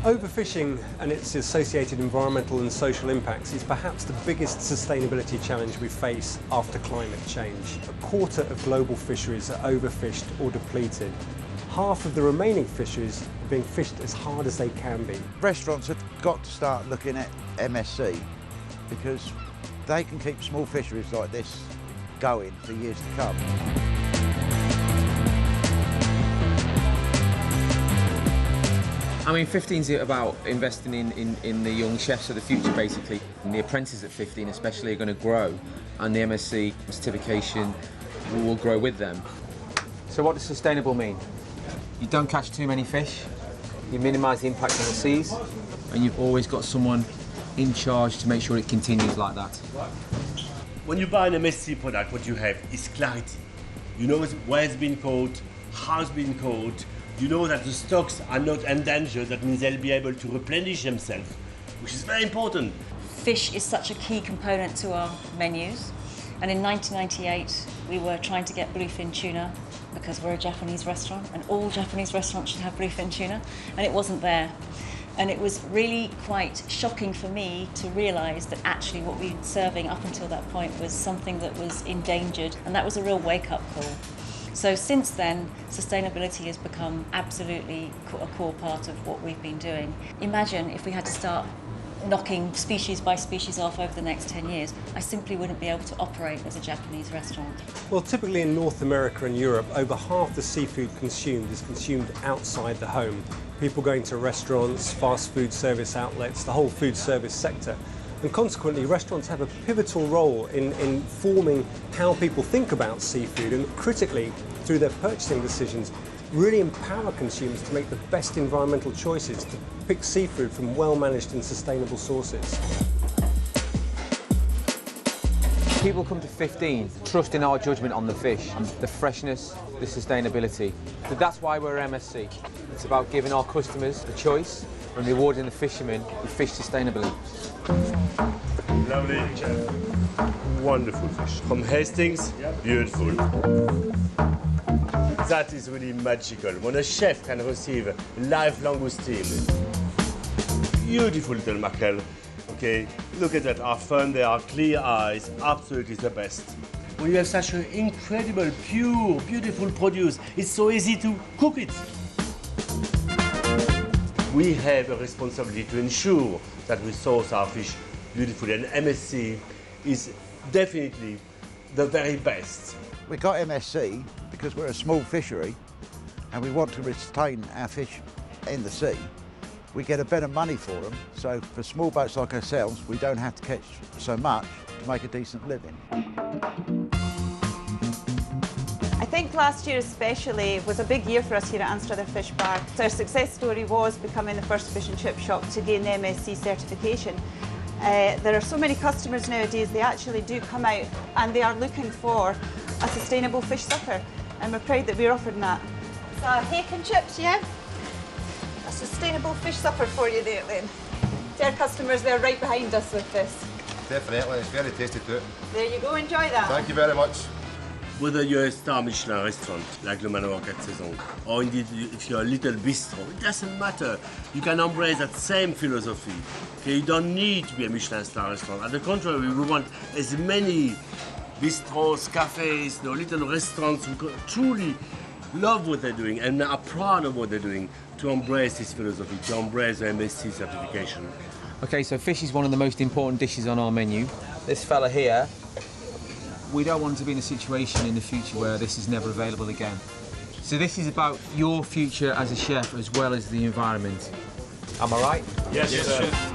Overfishing and its associated environmental and social impacts is perhaps the biggest sustainability challenge we face after climate change. A quarter of global fisheries are overfished or depleted. Half of the remaining fisheries are being fished as hard as they can be. Restaurants have got to start looking at MSC because they can keep small fisheries like this going for years to come. I mean, 15's about investing in the young chefs of the future, basically. And the apprentices at 15 especially are going to grow, and the MSC certification will grow with them. So what does sustainable mean? You don't catch too many fish, you minimise the impact on the seas, and you've always got someone in charge to make sure it continues like that. When you buy an MSC product, what you have is clarity. You know where it's been caught, how it's been caught. You know that the stocks are not endangered. That means they'll be able to replenish themselves, which is very important. Fish is such a key component to our menus. And in 1998, we were trying to get bluefin tuna because we're a Japanese restaurant and all Japanese restaurants should have bluefin tuna, and it wasn't there. And it was really quite shocking for me to realise that actually what we were serving up until that point was something that was endangered, and that was a real wake-up call. So since then, sustainability has become absolutely a core part of what we've been doing. Imagine if we had to start knocking species by species off over the next 10 years. I simply wouldn't be able to operate as a Japanese restaurant. Well, typically in North America and Europe, over half the seafood consumed is consumed outside the home. People going to restaurants, fast food service outlets, the whole food service sector. And consequently, restaurants have a pivotal role in forming how people think about seafood and critically, through their purchasing decisions, really empower consumers to make the best environmental choices, to pick seafood from well-managed and sustainable sources. People come to 15 trusting our judgment on the fish, the freshness, the sustainability. So that's why we're MSC. It's about giving our customers the choice and rewarding the fishermen who fish sustainably. Lovely, wonderful fish. From Hastings, beautiful. That is really magical. When a chef can receive live langoustine, beautiful little mackerel. Okay, look at that, are fun, they are clear eyes, absolutely the best. When you have such an incredible, pure, beautiful produce, it's so easy to cook it. We have a responsibility to ensure that we source our fish beautifully, and MSC is definitely the very best. We got MSC because we're a small fishery and we want to retain our fish in the sea. We get a better money for them, so for small boats like ourselves, we don't have to catch so much to make a decent living. I think last year especially was a big year for us here at Anstruther Fish Bar. Our success story was becoming the first fish and chip shop to gain the MSC certification. There are so many customers nowadays, they actually do come out and they are looking for a sustainable fish supper, and we're proud that we're offering that. So hake and chips, yeah? A sustainable fish supper for you there then. Our customers, they're right behind us with this. Definitely, it's very tasty too. There you go, enjoy that. Thank you very much. Whether you're a star Michelin restaurant like the Manoir Quat Saisons, or indeed if you're a little bistro, it doesn't matter. You can embrace that same philosophy. Okay, you don't need to be a Michelin star restaurant. At the contrary, we want as many bistros, cafes, little restaurants who truly love what they're doing and are proud of what they're doing to embrace this philosophy, to embrace the MSC certification. Okay, so fish is one of the most important dishes on our menu. This fella here, we don't want to be in a situation in the future where this is never available again. So this is about your future as a chef as well as the environment. Am I right? Yes, sir.